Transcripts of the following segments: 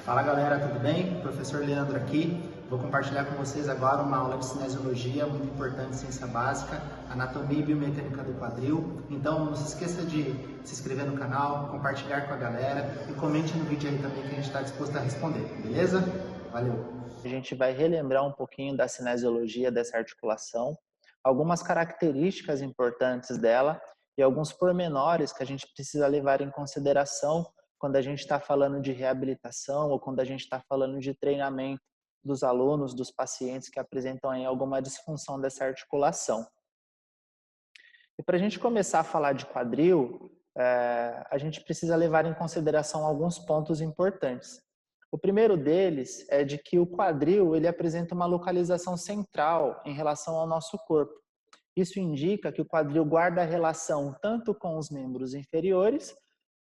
Fala galera, tudo bem? Professor Leandro aqui. Vou compartilhar com vocês agora uma aula de cinesiologia muito importante, ciência básica, anatomia e biomecânica do quadril. Então não se esqueça de se inscrever no canal, compartilhar com a galera e comente no vídeo aí também que a gente está disposto a responder, beleza? Valeu! A gente vai relembrar um pouquinho da cinesiologia dessa articulação, algumas características importantes dela e alguns pormenores que a gente precisa levar em consideração quando a gente está falando de reabilitação ou quando a gente está falando de treinamento dos alunos, dos pacientes que apresentam aí alguma disfunção dessa articulação. E para a gente começar a falar de quadril, a gente precisa levar em consideração alguns pontos importantes. O primeiro deles é de que o quadril ele apresenta uma localização central em relação ao nosso corpo. Isso indica que o quadril guarda a relação tanto com os membros inferiores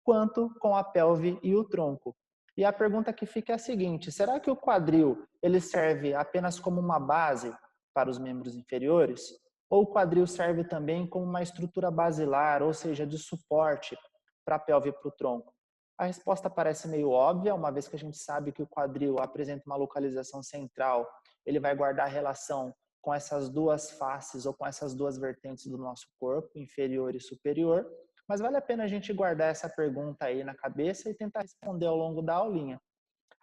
quanto com a pelve e o tronco. E a pergunta que fica é a seguinte: será que o quadril ele serve apenas como uma base para os membros inferiores? Ou o quadril serve também como uma estrutura basilar, ou seja, de suporte para a pelve e para o tronco? A resposta parece meio óbvia, uma vez que a gente sabe que o quadril apresenta uma localização central, ele vai guardar relação com essas duas faces ou com essas duas vertentes do nosso corpo, inferior e superior, mas vale a pena a gente guardar essa pergunta aí na cabeça e tentar responder ao longo da aulinha.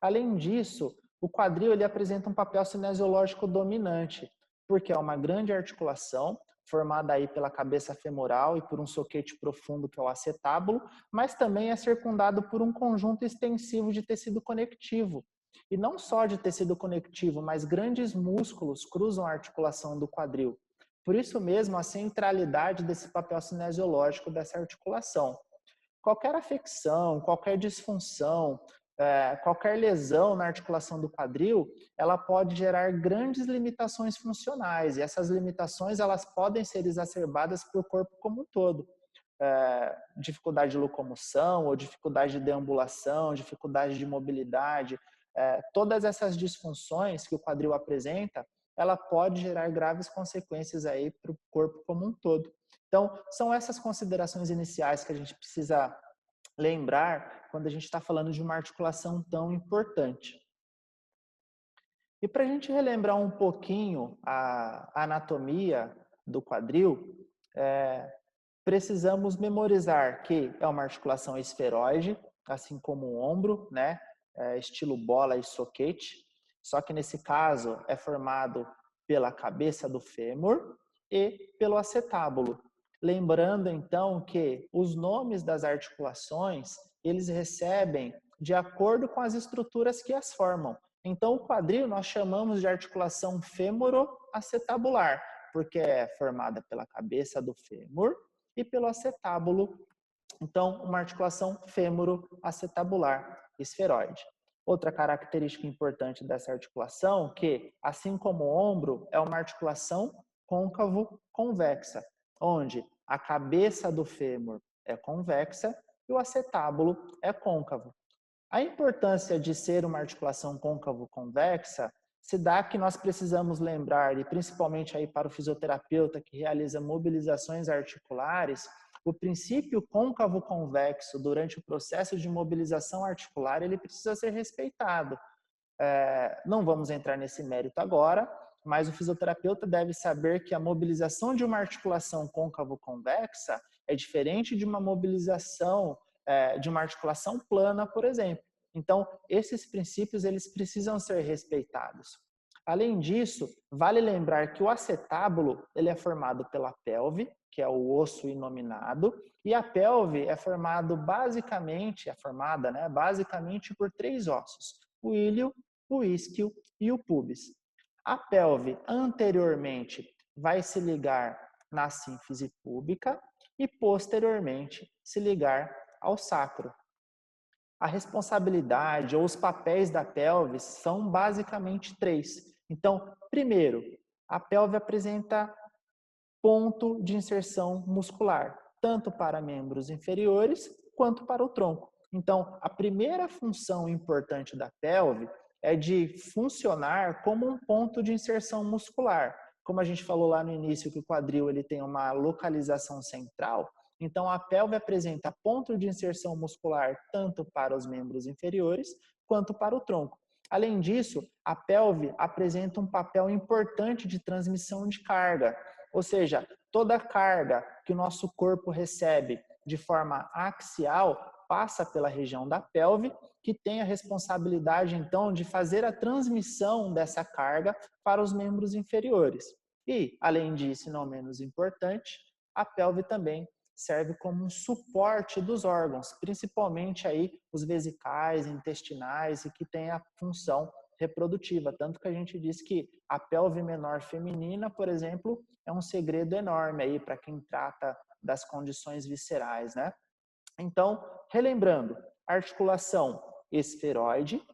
Além disso, o quadril ele apresenta um papel cinesiológico dominante, porque é uma grande articulação formada aí pela cabeça femoral e por um soquete profundo que é o acetábulo, mas também é circundado por um conjunto extensivo de tecido conectivo. E não só de tecido conectivo, mas grandes músculos cruzam a articulação do quadril. Por isso mesmo, a centralidade desse papel cinesiológico dessa articulação. Qualquer afecção, qualquer disfunção, qualquer lesão na articulação do quadril, ela pode gerar grandes limitações funcionais, e essas limitações elas podem ser exacerbadas para o corpo como um todo. Dificuldade de locomoção, ou dificuldade de deambulação, dificuldade de mobilidade, todas essas disfunções que o quadril apresenta, ela pode gerar graves consequências aí para o corpo como um todo. Então, são essas considerações iniciais que a gente precisa lembrar quando a gente está falando de uma articulação tão importante. E para a gente relembrar um pouquinho a anatomia do quadril, precisamos memorizar que é uma articulação esferoide, assim como o ombro, né? Estilo bola e soquete, só que nesse caso é formado pela cabeça do fêmur e pelo acetábulo. Lembrando então que os nomes das articulações, eles recebem de acordo com as estruturas que as formam. Então o quadril nós chamamos de articulação fêmuro-acetabular, porque é formada pela cabeça do fêmur e pelo acetábulo. Então, uma articulação fêmuro-acetabular esferoide. Outra característica importante dessa articulação, que, assim como o ombro, é uma articulação côncavo-convexa, onde a cabeça do fêmur é convexa e o acetábulo é côncavo. A importância de ser uma articulação côncavo-convexa se dá que nós precisamos lembrar, e principalmente aí para o fisioterapeuta que realiza mobilizações articulares, o princípio côncavo-convexo durante o processo de mobilização articular, ele precisa ser respeitado. Não vamos entrar nesse mérito agora, mas o fisioterapeuta deve saber que a mobilização de uma articulação côncavo-convexa é diferente de uma mobilização de uma articulação plana, por exemplo. Então, esses princípios eles precisam ser respeitados. Além disso, vale lembrar que o acetábulo ele é formado pela pelve, que é o osso inominado, e a pelve é formada basicamente por 3 ossos: o ilho, o isquio e o púbis. A pelve anteriormente vai se ligar na sínfise púbica e posteriormente se ligar ao sacro. A responsabilidade ou os papéis da pelve são basicamente 3. Então, primeiro, a pelve apresenta ponto de inserção muscular, tanto para membros inferiores quanto para o tronco. Então, a primeira função importante da pelve é de funcionar como um ponto de inserção muscular. Como a gente falou lá no início que o quadril ele tem uma localização central, então a pelve apresenta ponto de inserção muscular tanto para os membros inferiores quanto para o tronco. Além disso, a pelve apresenta um papel importante de transmissão de carga, ou seja, toda a carga que o nosso corpo recebe de forma axial passa pela região da pelve, que tem a responsabilidade, então, de fazer a transmissão dessa carga para os membros inferiores. E, além disso, não menos importante, a pelve também serve como um suporte dos órgãos, principalmente aí os vesicais, intestinais e que tem a função reprodutiva. Tanto que a gente diz que a pelve menor feminina, por exemplo, é um segredo enorme aí para quem trata das condições viscerais, né? Então, relembrando, articulação esferoide,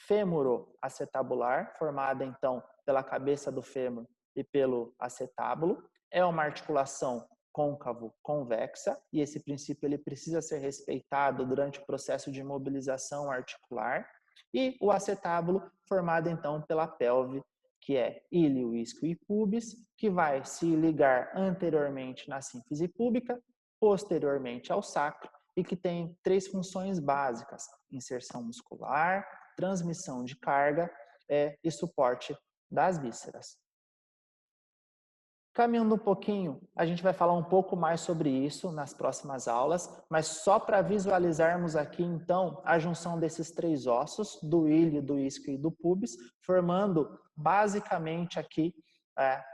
fêmuro-acetabular, formada então pela cabeça do fêmur e pelo acetábulo, é uma articulação côncavo-convexa, e esse princípio ele precisa ser respeitado durante o processo de mobilização articular, e o acetábulo formado então pela pelve, que é íleo, isquio e pubis, que vai se ligar anteriormente na sínfise púbica, posteriormente ao sacro, e que tem 3 funções básicas: inserção muscular, transmissão de carga e suporte das vísceras. Caminhando um pouquinho, a gente vai falar um pouco mais sobre isso nas próximas aulas, mas só para visualizarmos aqui, então, a junção desses 3 ossos, do íleo, do isquio e do pubis, formando basicamente aqui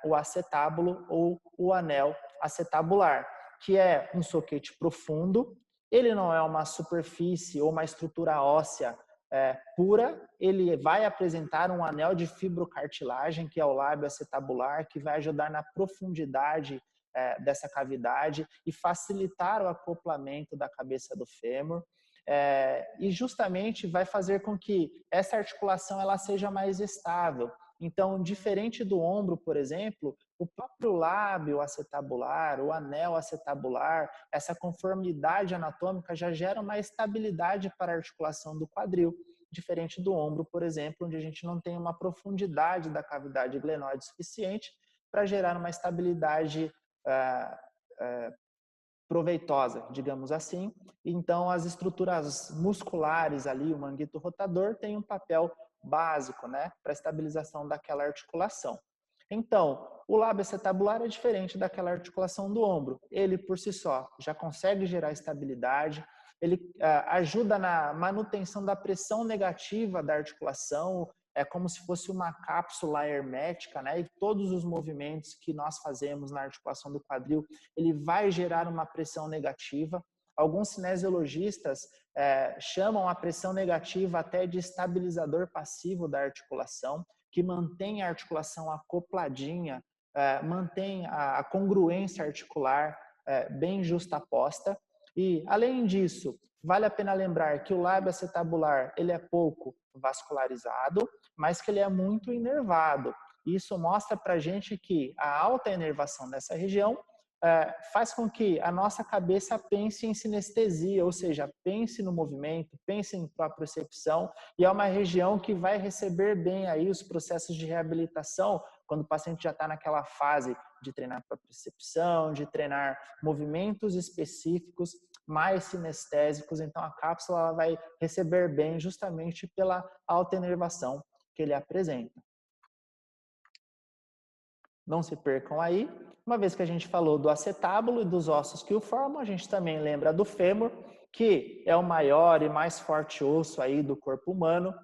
o acetábulo ou o anel acetabular, que é um soquete profundo. Ele não é uma superfície ou uma estrutura óssea pura, ele vai apresentar um anel de fibrocartilagem, que é o lábio acetabular, que vai ajudar na profundidade dessa cavidade e facilitar o acoplamento da cabeça do fêmur. E justamente vai fazer com que essa articulação ela seja mais estável. Então, diferente do ombro, por exemplo, o próprio lábio acetabular, o anel acetabular, essa conformidade anatômica já gera uma estabilidade para a articulação do quadril, diferente do ombro, por exemplo, onde a gente não tem uma profundidade da cavidade glenoide suficiente para gerar uma estabilidade proveitosa, digamos assim. Então, as estruturas musculares ali, o manguito rotador, tem um papel básico, né, para a estabilização daquela articulação. Então, o lábio acetabular é diferente daquela articulação do ombro. Ele, por si só, já consegue gerar estabilidade, ele ajuda na manutenção da pressão negativa da articulação, é como se fosse uma cápsula hermética, né? E todos os movimentos que nós fazemos na articulação do quadril, ele vai gerar uma pressão negativa. Alguns cinesiologistas chamam a pressão negativa até de estabilizador passivo da articulação, que mantém a articulação acopladinha, mantém a congruência articular bem justaposta. E, além disso, vale a pena lembrar que o lábio acetabular ele é pouco vascularizado, mas que ele é muito inervado. Isso mostra para a gente que a alta inervação dessa região faz com que a nossa cabeça pense em sinestesia, ou seja, pense no movimento, pense em propriocepção, e é uma região que vai receber bem aí os processos de reabilitação, quando o paciente já está naquela fase de treinar propriocepção, de treinar movimentos específicos, mais sinestésicos. Então a cápsula ela vai receber bem justamente pela alta inervação que ele apresenta. Não se percam aí. Uma vez que a gente falou do acetábulo e dos ossos que o formam, a gente também lembra do fêmur, que é o maior e mais forte osso aí do corpo humano.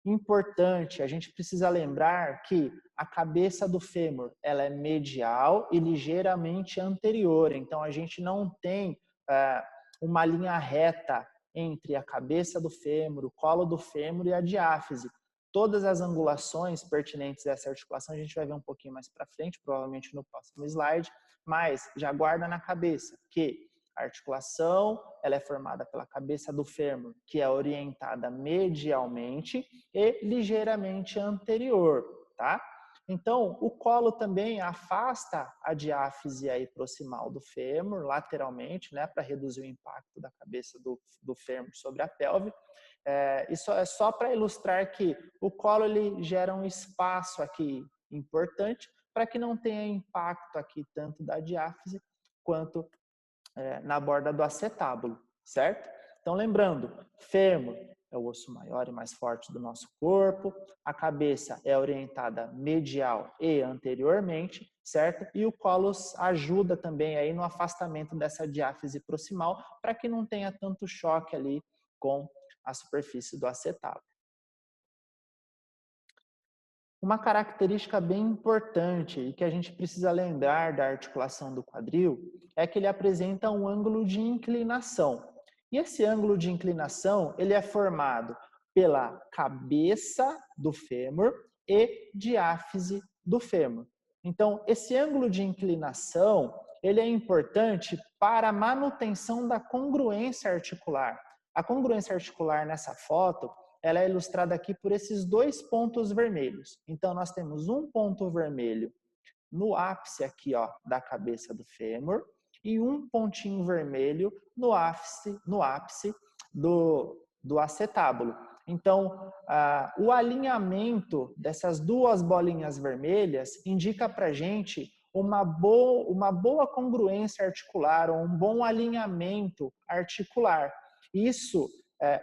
Importante, a gente precisa lembrar que a cabeça do fêmur ela é medial e ligeiramente anterior. Então a gente não tem uma linha reta entre a cabeça do fêmur, o colo do fêmur e a diáfise. Todas as angulações pertinentes a essa articulação a gente vai ver um pouquinho mais para frente, provavelmente no próximo slide, mas já guarda na cabeça que a articulação ela é formada pela cabeça do fêmur, que é orientada medialmente e ligeiramente anterior, tá? Então, o colo também afasta a diáfise aí proximal do fêmur, lateralmente, né, para reduzir o impacto da cabeça do fêmur sobre a pelve. Isso é só para ilustrar que o colo ele gera um espaço aqui importante para que não tenha impacto aqui tanto da diáfise quanto na borda do acetábulo, certo? Então, lembrando, fêmur, é o osso maior e mais forte do nosso corpo. A cabeça é orientada medial e anteriormente, certo? E o cólus ajuda também aí no afastamento dessa diáfise proximal para que não tenha tanto choque ali com a superfície do acetábulo. Uma característica bem importante e que a gente precisa lembrar da articulação do quadril é que ele apresenta um ângulo de inclinação. E esse ângulo de inclinação, ele é formado pela cabeça do fêmur e diáfise do fêmur. Então, esse ângulo de inclinação, ele é importante para a manutenção da congruência articular. A congruência articular nessa foto, ela é ilustrada aqui por esses dois pontos vermelhos. Então, nós temos um ponto vermelho no ápice aqui, ó, da cabeça do fêmur e um pontinho vermelho no ápice do acetábulo. Então, o alinhamento dessas duas bolinhas vermelhas indica para a gente uma boa congruência articular, ou um bom alinhamento articular. Isso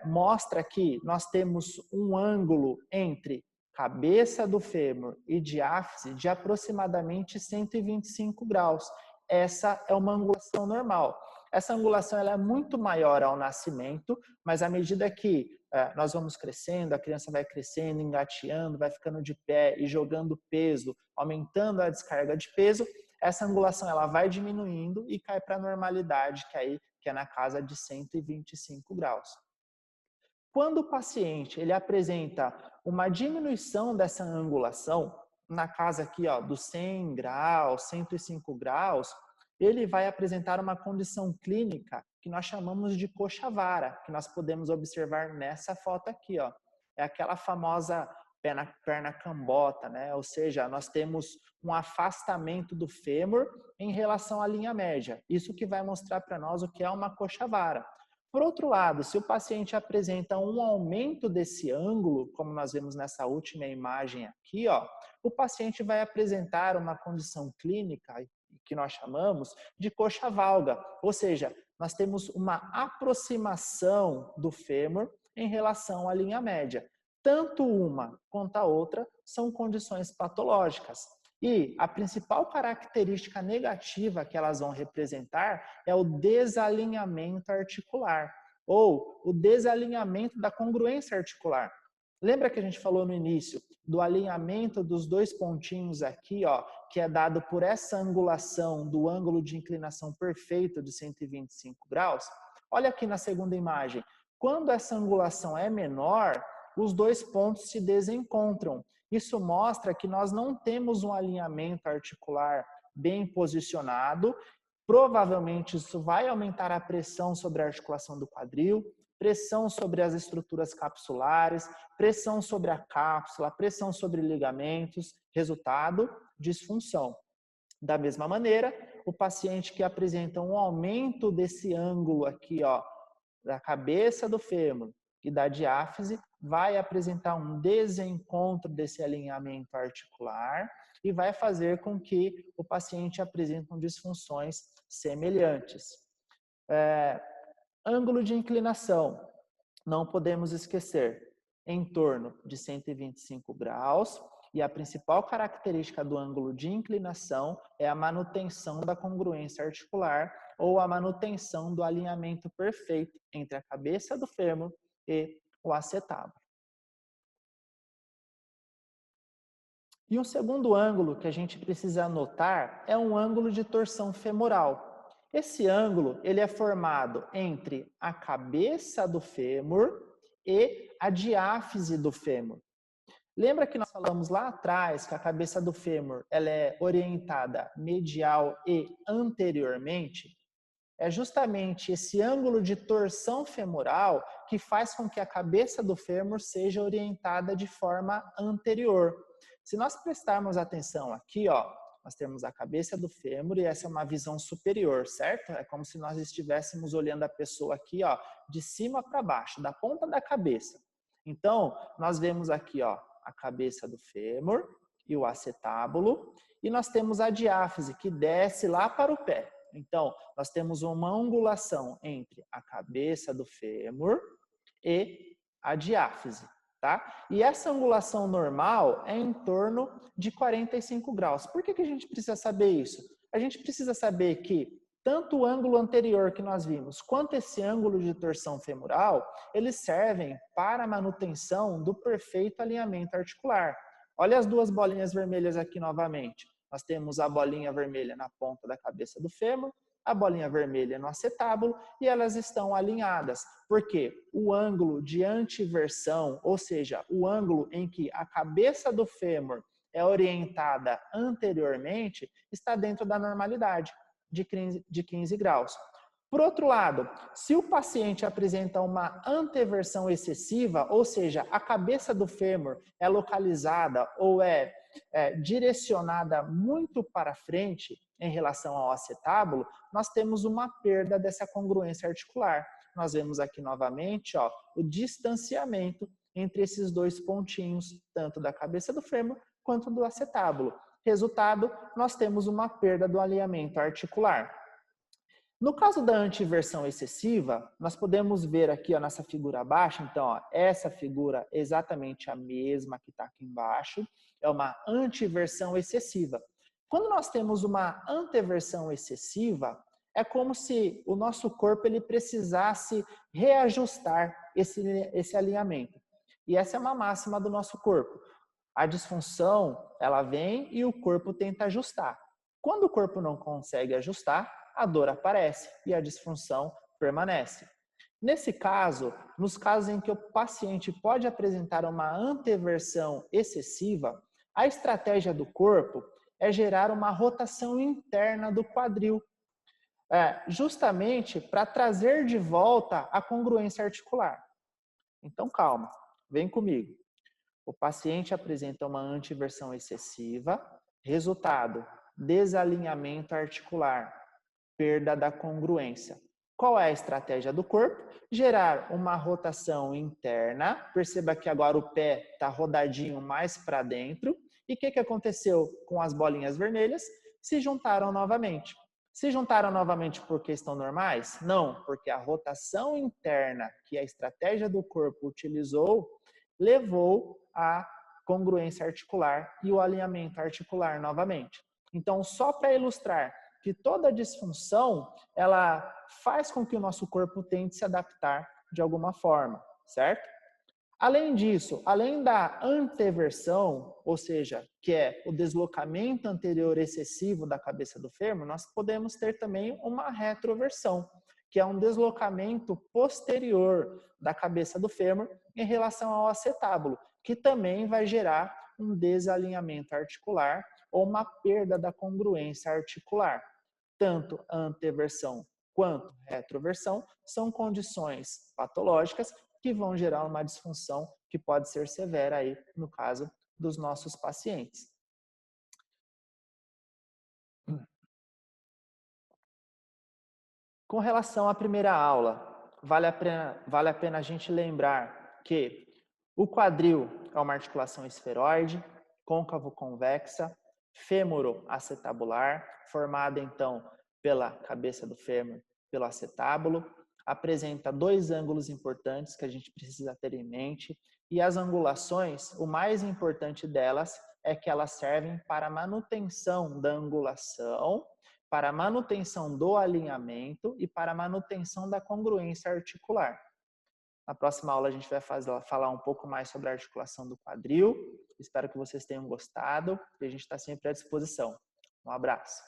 mostra que nós temos um ângulo entre cabeça do fêmur e diáfise de aproximadamente 125 graus. Essa é uma angulação normal. Essa angulação ela é muito maior ao nascimento, mas à medida que nós vamos crescendo, a criança vai crescendo, engateando, vai ficando de pé e jogando peso, aumentando a descarga de peso, essa angulação ela vai diminuindo e cai para a normalidade, que é na casa de 125 graus. Quando o paciente ele apresenta uma diminuição dessa angulação, na casa aqui ó, dos 100 graus, 105 graus, ele vai apresentar uma condição clínica que nós chamamos de coxa-vara, que nós podemos observar nessa foto aqui. Ó. É aquela famosa perna cambota, né? Ou seja, nós temos um afastamento do fêmur em relação à linha média. Isso que vai mostrar para nós o que é uma coxa-vara. Por outro lado, se o paciente apresenta um aumento desse ângulo, como nós vemos nessa última imagem aqui, ó, o paciente vai apresentar uma condição clínica que nós chamamos de coxa-valga, ou seja, nós temos uma aproximação do fêmur em relação à linha média. Tanto uma quanto a outra são condições patológicas. E a principal característica negativa que elas vão representar é o desalinhamento articular, ou o desalinhamento da congruência articular. Lembra que a gente falou no início do alinhamento dos dois pontinhos aqui, ó, que é dado por essa angulação do ângulo de inclinação perfeito de 125 graus? Olha aqui na segunda imagem. Quando essa angulação é menor, os dois pontos se desencontram. Isso mostra que nós não temos um alinhamento articular bem posicionado. Provavelmente isso vai aumentar a pressão sobre a articulação do quadril, pressão sobre as estruturas capsulares, pressão sobre a cápsula, pressão sobre ligamentos, resultado, disfunção. Da mesma maneira, o paciente que apresenta um aumento desse ângulo aqui, ó, da cabeça do fêmur e da diáfise, vai apresentar um desencontro desse alinhamento articular e vai fazer com que o paciente apresente disfunções semelhantes. Ângulo de inclinação, não podemos esquecer, em torno de 125 graus, e a principal característica do ângulo de inclinação é a manutenção da congruência articular ou a manutenção do alinhamento perfeito entre a cabeça do fêmur e o acetábulo. E um segundo ângulo que a gente precisa notar é um ângulo de torção femoral. Esse ângulo ele é formado entre a cabeça do fêmur e a diáfise do fêmur. Lembra que nós falamos lá atrás que a cabeça do fêmur ela é orientada medial e anteriormente? É justamente esse ângulo de torção femoral que faz com que a cabeça do fêmur seja orientada de forma anterior. Se nós prestarmos atenção aqui, ó, nós temos a cabeça do fêmur e essa é uma visão superior, certo? É como se nós estivéssemos olhando a pessoa aqui, ó, de cima para baixo, da ponta da cabeça. Então, nós vemos aqui, ó, a cabeça do fêmur e o acetábulo, e nós temos a diáfise que desce lá para o pé. Então, nós temos uma angulação entre a cabeça do fêmur e a diáfise, tá? E essa angulação normal é em torno de 45 graus. Por que que a gente precisa saber isso? A gente precisa saber que tanto o ângulo anterior que nós vimos, quanto esse ângulo de torção femoral, eles servem para a manutenção do perfeito alinhamento articular. Olha as duas bolinhas vermelhas aqui novamente. Nós temos a bolinha vermelha na ponta da cabeça do fêmur, a bolinha vermelha no acetábulo, e elas estão alinhadas, porque o ângulo de antiversão, ou seja, o ângulo em que a cabeça do fêmur é orientada anteriormente, está dentro da normalidade de 15 graus. Por outro lado, se o paciente apresenta uma anteversão excessiva, ou seja, a cabeça do fêmur é localizada ou é direcionada muito para frente em relação ao acetábulo, nós temos uma perda dessa congruência articular. Nós vemos aqui novamente o distanciamento entre esses dois pontinhos, tanto da cabeça do fêmur quanto do acetábulo. Resultado, nós temos uma perda do alinhamento articular. No caso da antiversão excessiva, nós podemos ver aqui nessa figura abaixo, então essa figura é exatamente a mesma que está aqui embaixo, é uma antiversão excessiva. Quando nós temos uma anteversão excessiva, é como se o nosso corpo ele precisasse reajustar esse alinhamento. E essa é uma máxima do nosso corpo. A disfunção, ela vem e o corpo tenta ajustar. Quando o corpo não consegue ajustar, a dor aparece e a disfunção permanece. Nesse caso, nos casos em que o paciente pode apresentar uma anteversão excessiva, a estratégia do corpo é gerar uma rotação interna do quadril, justamente para trazer de volta a congruência articular. Então, calma, vem comigo. O paciente apresenta uma anteversão excessiva, resultado, desalinhamento articular, perda da congruência. Qual é a estratégia do corpo? Gerar uma rotação interna. Perceba que agora o pé está rodadinho mais para dentro. E o que aconteceu com as bolinhas vermelhas? Se juntaram novamente. Se juntaram novamente porque estão normais? Não, porque a rotação interna que a estratégia do corpo utilizou levou à congruência articular e o alinhamento articular novamente. Então, só para ilustrar que toda disfunção, ela faz com que o nosso corpo tente se adaptar de alguma forma, certo? Além disso, além da anteversão, ou seja, que é o deslocamento anterior excessivo da cabeça do fêmur, nós podemos ter também uma retroversão, que é um deslocamento posterior da cabeça do fêmur em relação ao acetábulo, que também vai gerar um desalinhamento articular ou uma perda da congruência articular. Tanto a anteversão quanto a retroversão são condições patológicas que vão gerar uma disfunção que pode ser severa aí no caso dos nossos pacientes. Com relação à primeira aula, vale a pena a gente lembrar que o quadril é uma articulação esferoide, côncavo-convexa, fêmuro-acetabular, formada então pela cabeça do fêmur, pelo acetábulo, apresenta dois ângulos importantes que a gente precisa ter em mente, e as angulações, o mais importante delas é que elas servem para a manutenção da angulação, para a manutenção do alinhamento e para a manutenção da congruência articular. Na próxima aula a gente vai falar um pouco mais sobre a articulação do quadril. Espero que vocês tenham gostado e a gente está sempre à disposição. Um abraço.